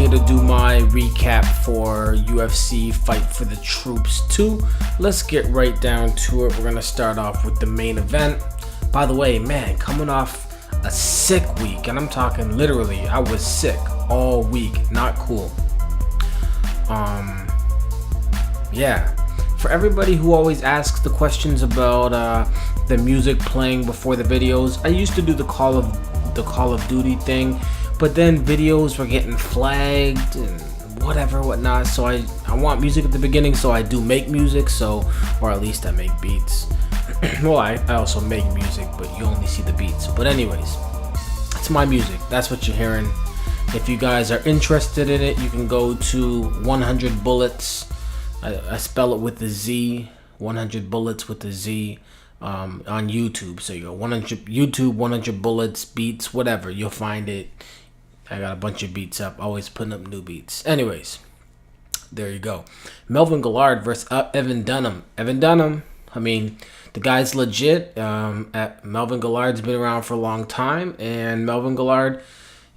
here to do my recap for UFC Fight for the Troops 2. Let's get right down to it. We're going to start off with the main event. By the way, man, coming off a sick week, and I'm talking literally, I was sick all week. Not cool. Yeah. For everybody who always asks the questions about the music playing before the videos, I used to do the Call of Duty thing, but then videos were getting flagged and whatnot. So I want music at the beginning, so I do make music, or at least I make beats. Well, I also make music, but you only see the beats. But anyways, it's my music. That's what you're hearing. If you guys are interested in it, you can go to 100 Bullets. I spell it with the Z, 100 Bullets with the Z, on YouTube. So you go 100 Bullets, beats, whatever. You'll find it. I got a bunch of beats up. Always putting up new beats. Anyways, there you go. Melvin Guillard versus Evan Dunham. Evan Dunham, I mean, the guy's legit. Melvin Guillard's been around for a long time, and Melvin Guillard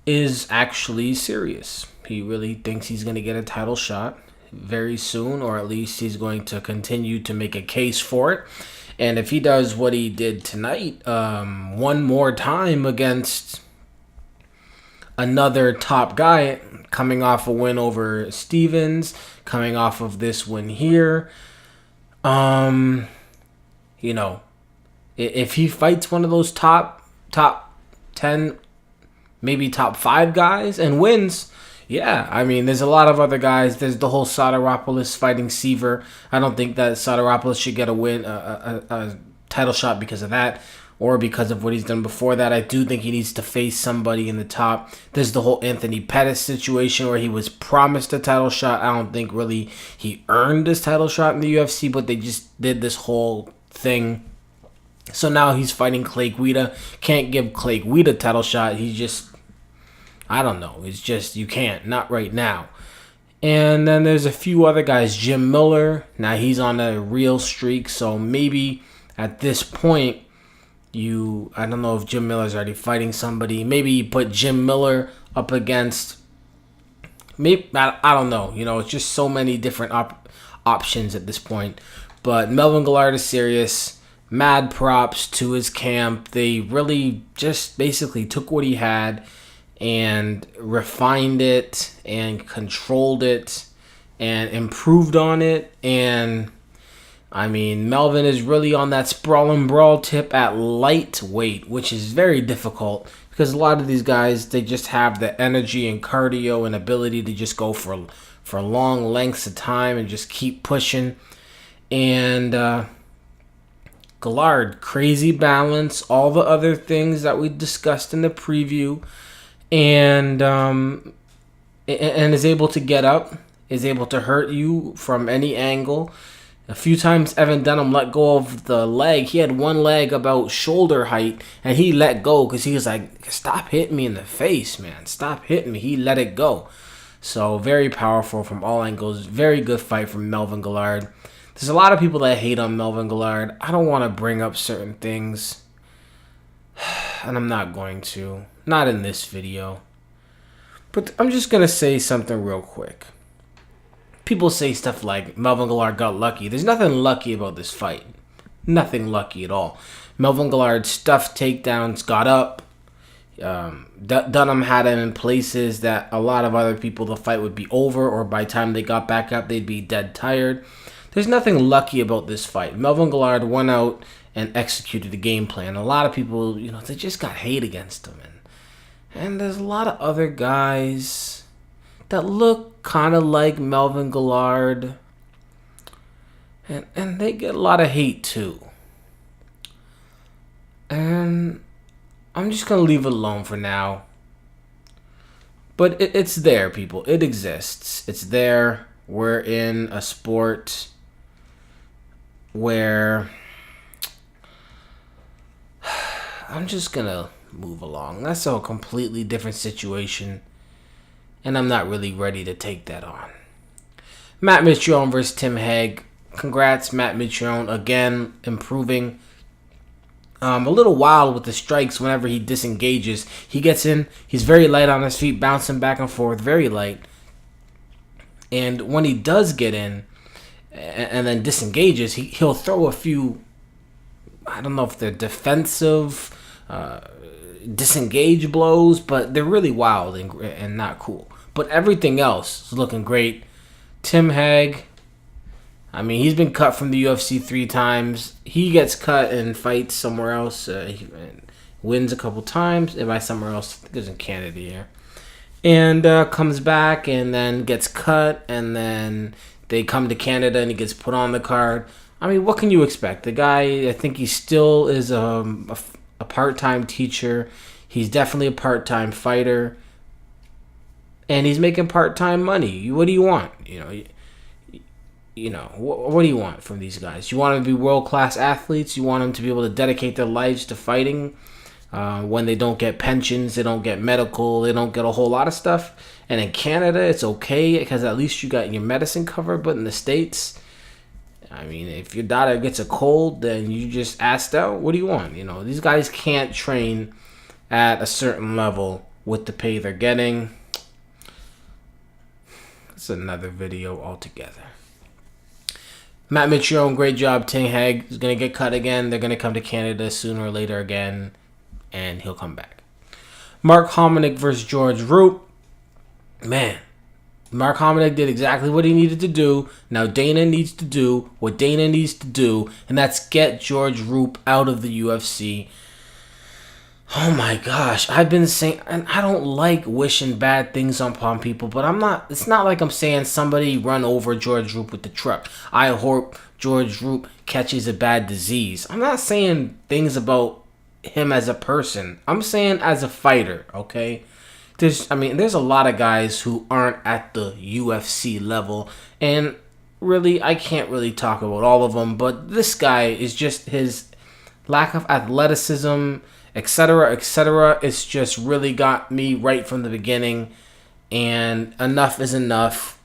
is actually serious. He really thinks he's going to get a title shot very soon, or at least he's going to continue to make a case for it. And if he does what he did tonight, one more time against another top guy, coming off a win over Stevens, coming off of this win here, you know, if he fights one of those top 10, maybe top 5 guys and wins, yeah, I mean, there's a lot of other guys. There's the whole Soteropoulos fighting Seaver. I don't think that Soteropoulos should get a title shot because of that, or because of what he's done before that. I do think he needs to face somebody in the top. There's the whole Anthony Pettis situation where he was promised a title shot. I don't think really he earned this title shot in the UFC, but they just did this whole thing. So now he's fighting Clay Guida. Can't give Clay Guida a title shot. He just, I don't know. It's just, you can't. Not right now. And then there's a few other guys. Jim Miller. Now he's on a real streak. So maybe at this point, I don't know if Jim Miller's already fighting somebody. Maybe you put Jim Miller up against, maybe, I don't know. You know, it's just so many different options at this point. But Melvin Guillard is serious. Mad props to his camp. They really just basically took what he had and refined it and controlled it and improved on it. And I mean, Melvin is really on that sprawl and brawl tip at lightweight, which is very difficult because a lot of these guys, they just have the energy and cardio and ability to just go for long lengths of time and just keep pushing. And Guillard, crazy balance, all the other things that we discussed in the preview, and is able to get up, is able to hurt you from any angle. A few times Evan Dunham let go of the leg. He had one leg about shoulder height, and he let go because he was like, stop hitting me in the face, man. Stop hitting me. He let it go. So very powerful from all angles. Very good fight from Melvin Guillard. There's a lot of people that hate on Melvin Guillard. I don't want to bring up certain things, and I'm not going to. Not in this video. But I'm just going to say something real quick. People say stuff like Melvin Guillard got lucky. There's nothing lucky about this fight. Nothing lucky at all. Melvin Guillard stuffed takedowns, got up. Dunham had him in places that a lot of other people, the fight would be over, or by the time they got back up, they'd be dead tired. There's nothing lucky about this fight. Melvin Guillard went out and executed the game plan. A lot of people, you know, they just got hate against him. And there's a lot of other guys that look kind of like Melvin Guillard, and they get a lot of hate too. And I'm just going to leave it alone for now. But it's there, people. It exists. It's there. We're in a sport where I'm just going to move along. That's a completely different situation, and I'm not really ready to take that on. Matt Mitrione versus Tim Hague. Congrats, Matt Mitrione, again improving. A little wild with the strikes whenever he disengages. He gets in, he's very light on his feet, bouncing back and forth, very light. And when he does get in and then disengages, he'll throw a few, I don't know if they're defensive, disengage blows, but they're really wild and not cool. But everything else is looking great. Tim Hague, I mean, he's been cut from the UFC 3 times. He gets cut and fights somewhere else. He wins a couple times. And by somewhere else, I think it was in Canada here. And comes back and then gets cut. And then they come to Canada and he gets put on the card. I mean, what can you expect? The guy, I think he still is a part-time teacher. He's definitely a part-time fighter. And he's making part-time money. What do you want? What do you want from these guys? You want them to be world-class athletes? You want them to be able to dedicate their lives to fighting when they don't get pensions, they don't get medical, they don't get a whole lot of stuff. And in Canada, it's okay because at least you got your medicine covered. But in the States, I mean, if your daughter gets a cold, then you just asked out. What do you want? These guys can't train at a certain level with the pay they're getting. It's another video altogether. Matt Mitrione, great job. Tim Hague is going to get cut again. They're going to come to Canada sooner or later again, and he'll come back. Mark Hominick versus George Roop. Man, Mark Hominick did exactly what he needed to do. Now Dana needs to do what Dana needs to do, and that's get George Roop out of the UFC. Oh my gosh, I've been saying, and I don't like wishing bad things upon people, but it's not like I'm saying somebody run over George Roop with the truck. I hope George Roop catches a bad disease. I'm not saying things about him as a person. I'm saying as a fighter, okay? There's a lot of guys who aren't at the UFC level, and really, I can't really talk about all of them, but this guy is just his lack of athleticism, etc., etc. It's just really got me right from the beginning, and enough is enough.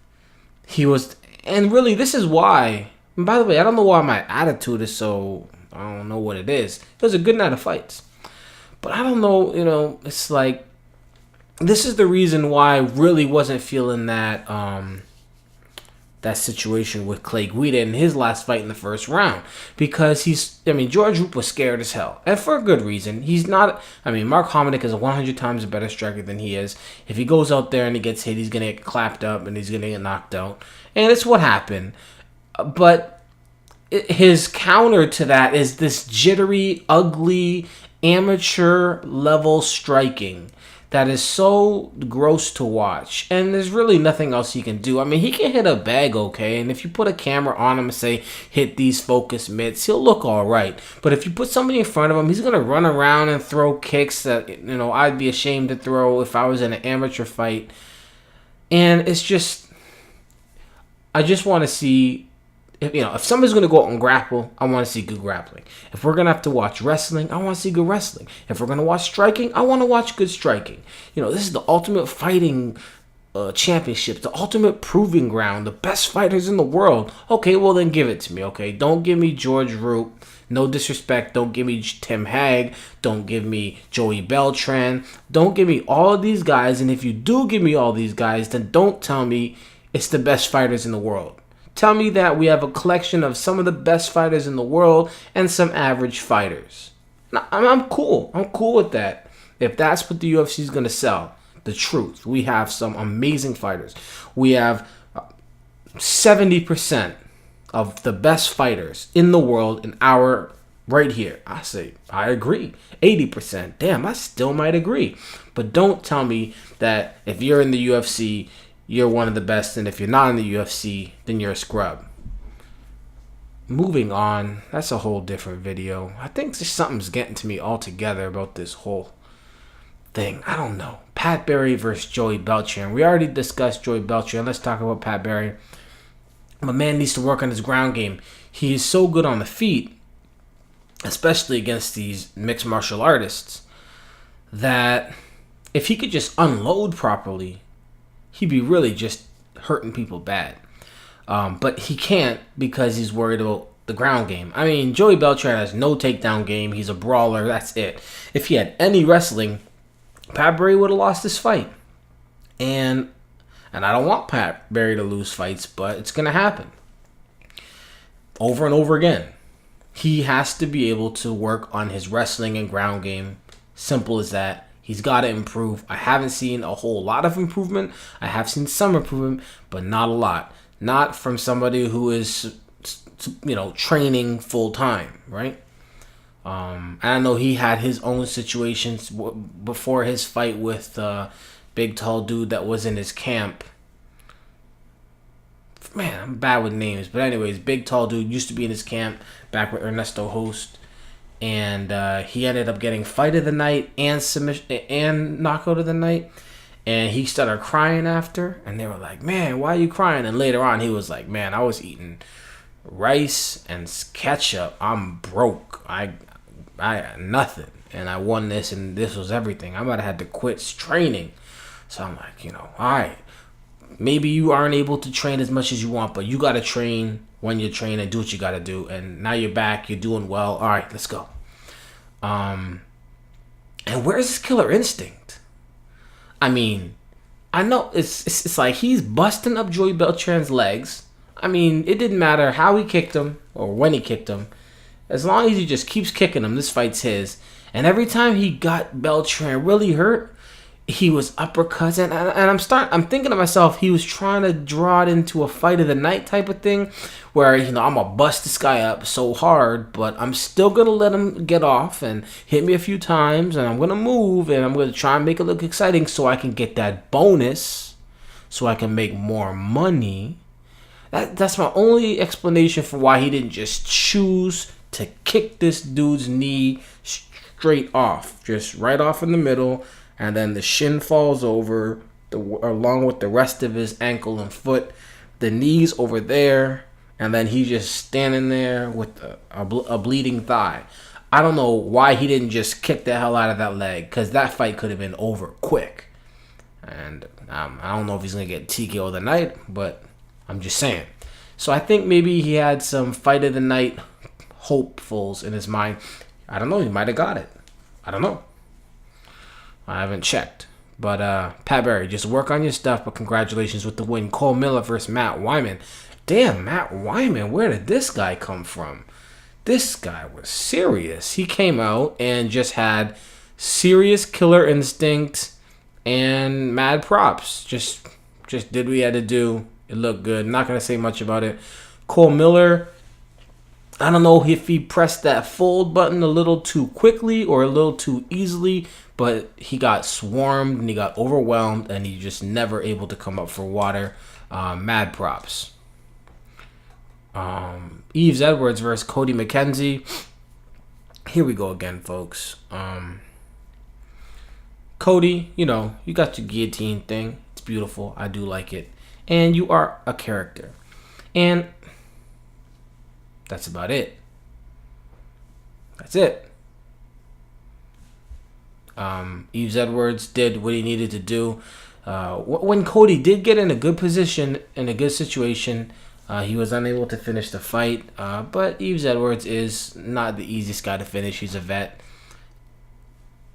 And really, this is why, and by the way, I don't know why my attitude is so, I don't know what it is. It was a good night of fights. But I don't know, it's like, this is the reason why I really wasn't feeling that situation with Clay Guida in his last fight in the first round. Because George Roop was scared as hell. And for a good reason. He's not, Mark Hominick is 100 times a better striker than he is. If he goes out there and he gets hit, he's going to get clapped up and he's going to get knocked out. And it's what happened. But his counter to that is this jittery, ugly, amateur level striking that is so gross to watch, and there's really nothing else he can do. He can hit a bag okay, and if you put a camera on him and say, hit these focus mitts, he'll look alright. But if you put somebody in front of him, he's going to run around and throw kicks that, I'd be ashamed to throw if I was in an amateur fight. And it's just, I just want to see, if somebody's going to go out and grapple, I want to see good grappling. If we're going to have to watch wrestling, I want to see good wrestling. If we're going to watch striking, I want to watch good striking. This is the ultimate fighting championship, the ultimate proving ground, the best fighters in the world. Okay, well then give it to me, okay? Don't give me George Roop. No disrespect. Don't give me Tim Hague. Don't give me Joey Beltran. Don't give me all of these guys. And if you do give me all these guys, then don't tell me it's the best fighters in the world. Tell me that we have a collection of some of the best fighters in the world and some average fighters. Now, I'm cool. I'm cool with that. If that's what the UFC is going to sell, the truth. We have some amazing fighters. We have 70% of the best fighters in the world in our right here. I say, I agree. 80%. Damn, I still might agree. But don't tell me that if you're in the UFC, you're one of the best, and if you're not in the UFC, then you're a scrub. Moving on, that's a whole different video. I think just something's getting to me altogether about this whole thing. I don't know. Pat Barry versus Joey Beltran. We already discussed Joey Beltran. Let's talk about Pat Barry. My man needs to work on his ground game. He is so good on the feet, especially against these mixed martial artists, that if he could just unload properly, he'd be really just hurting people bad. But he can't because he's worried about the ground game. Joey Beltran has no takedown game. He's a brawler. That's it. If he had any wrestling, Pat Barry would have lost this fight. And, And I don't want Pat Barry to lose fights, but it's going to happen. Over and over again. He has to be able to work on his wrestling and ground game. Simple as that. He's got to improve. I haven't seen a whole lot of improvement. I have seen some improvement, but not a lot. Not from somebody who is, training full time, right? And I know he had his own situations before his fight with big tall dude that was in his camp. Man, I'm bad with names, but anyways, big tall dude used to be in his camp back with Ernesto Host, and he ended up getting fight of the night and submission and knockout of the night, and he started crying after, and they were like, "Man, why are you crying?" And later on, he was like, "Man, I was eating rice and ketchup. I'm broke. I had nothing, and I won this, and this was everything. I might have had to quit training." So I'm like, all right. Maybe you aren't able to train as much as you want, but you got to train when you train and do what you got to do. And now you're back. You're doing well. All right, let's go. And where's his killer instinct? I mean, I know it's like he's busting up Joey Beltran's legs. I mean, it didn't matter how he kicked him or when he kicked him. As long as he just keeps kicking him, this fight's his. And every time he got Beltran really hurt, he was uppercuts, and I'm thinking to myself, he was trying to draw it into a fight of the night type of thing, where I'm gonna bust this guy up so hard, but I'm still gonna let him get off and hit me a few times, and I'm gonna move, and I'm gonna try and make it look exciting so I can get that bonus, so I can make more money. That's my only explanation for why he didn't just choose to kick this dude's knee straight off, just right off in the middle. And then the shin falls over along with the rest of his ankle and foot. The knee's over there. And then he's just standing there with a bleeding thigh. I don't know why he didn't just kick the hell out of that leg. Because that fight could have been over quick. And I don't know if he's going to get TKO of the night. But I'm just saying. So I think maybe he had some fight of the night hopefuls in his mind. I don't know. He might have got it. I don't know. I haven't checked. But Pat Barry, just work on your stuff. But congratulations with the win. Cole Miller versus Matt Wyman. Damn, Matt Wyman. Where did this guy come from? This guy was serious. He came out and just had serious killer instinct and mad props. Just did what he had to do. It looked good. Not going to say much about it. Cole Miller, I don't know if he pressed that fold button a little too quickly or a little too easily, but he got swarmed and he got overwhelmed and he just never able to come up for water. Mad props. Yves Edwards versus Cody McKenzie. Here we go again, folks. Cody, you got your guillotine thing. It's beautiful. I do like it. And you are a character. And that's about it. That's it. Yves Edwards did what he needed to do. When Cody did get in a good position, in a good situation, he was unable to finish the fight. But Yves Edwards is not the easiest guy to finish. He's a vet.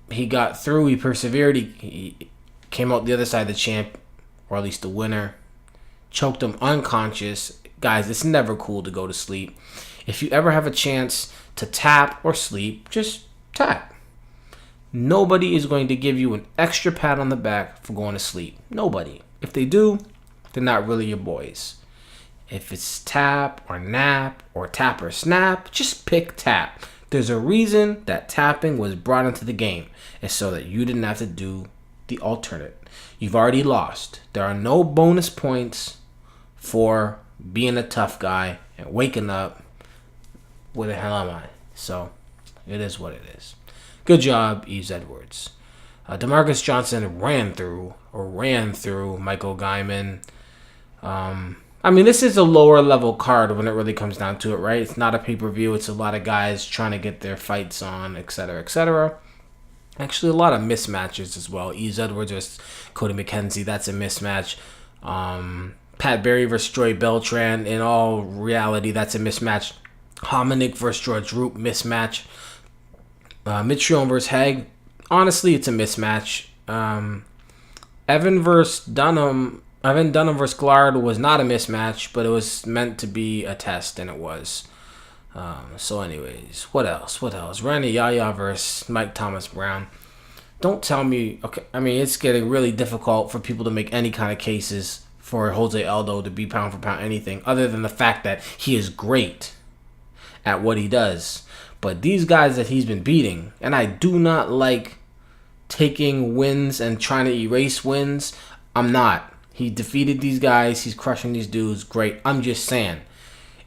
He got through. He persevered. He came out the other side of the champ, or at least the winner. Choked him unconscious. Guys, it's never cool to go to sleep. If you ever have a chance to tap or sleep, just tap. Nobody is going to give you an extra pat on the back for going to sleep. Nobody. If they do, they're not really your boys. If it's tap or nap or tap or snap, just pick tap. There's a reason that tapping was brought into the game. It's so that you didn't have to do the alternate. You've already lost. There are no bonus points for being a tough guy and waking up. Where the hell am I? So, it is what it is. Good job, Yves Edwards. DeMarcus Johnson ran through Michael Guyman. This is a lower level card when it really comes down to it, right? It's not a pay-per-view. It's a lot of guys trying to get their fights on, etc., etc. Actually, a lot of mismatches as well. Yves Edwards versus Cody McKenzie, that's a mismatch. Pat Barry versus Joey Beltran, in all reality, that's a mismatch. Hominick versus George Roop, mismatch. Mitrione versus Haig, honestly, it's a mismatch. Evan versus Dunham, Ivan Dunham versus Guillard was not a mismatch, but it was meant to be a test, and it was. So anyways, what else? Randy Yaya versus Mike Thomas Brown. Don't tell me, okay, I mean, it's getting really difficult for people to make any kind of cases for Jose Aldo to be pound for pound anything other than the fact that he is great at what he does. But these guys that he's been beating, and I do not like taking wins and trying to erase wins. I'm not. He defeated these guys. He's crushing these dudes. Great. I'm just saying.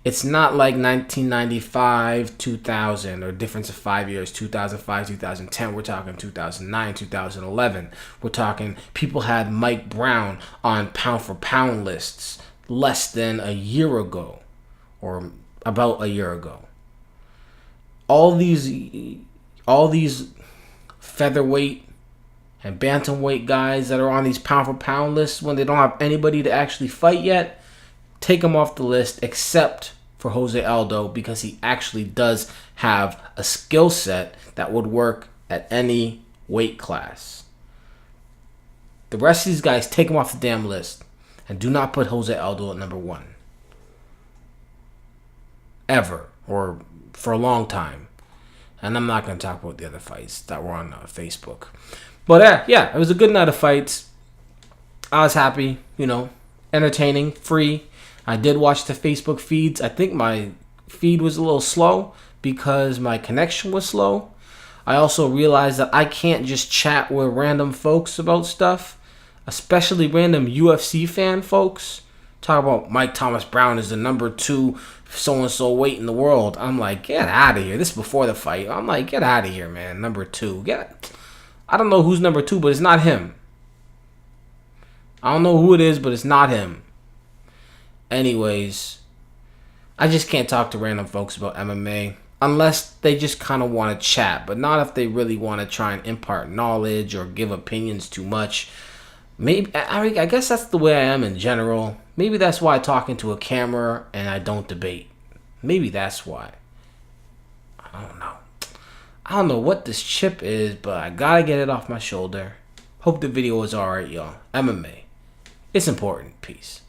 It's not like 1995, 2000, or difference of 5 years, 2005, 2010. We're talking 2009, 2011. We're talking people had Mike Brown on pound-for-pound lists less than a year ago, or about a year ago. All these featherweight and bantamweight guys that are on these pound-for-pound lists, when they don't have anybody to actually fight yet, take them off the list, except for Jose Aldo, because he actually does have a skill set that would work at any weight class. The rest of these guys, take them off the damn list, and do not put Jose Aldo at number 1. Ever, or for a long time. And I'm not going to talk about the other fights that were on Facebook. But yeah, it was a good night of fights. I was happy, entertaining, free. I did watch the Facebook feeds. I think my feed was a little slow because my connection was slow. I also realized that I can't just chat with random folks about stuff, especially random UFC fan folks. Talk about Mike Thomas Brown is the number 2 so-and-so weight in the world. I'm like, get out of here. This is before the fight. I'm like, get out of here, man. Number 2. I don't know who's number 2, but it's not him. I don't know who it is, but it's not him. Anyways, I just can't talk to random folks about MMA unless they just kind of want to chat, but not if they really want to try and impart knowledge or give opinions too much. Maybe I guess that's the way I am in general. Maybe that's why I talk into a camera and I don't debate. Maybe that's why. I don't know. I don't know what this chip is, but I gotta get it off my shoulder. Hope the video was alright, y'all. MMA. It's important. Peace.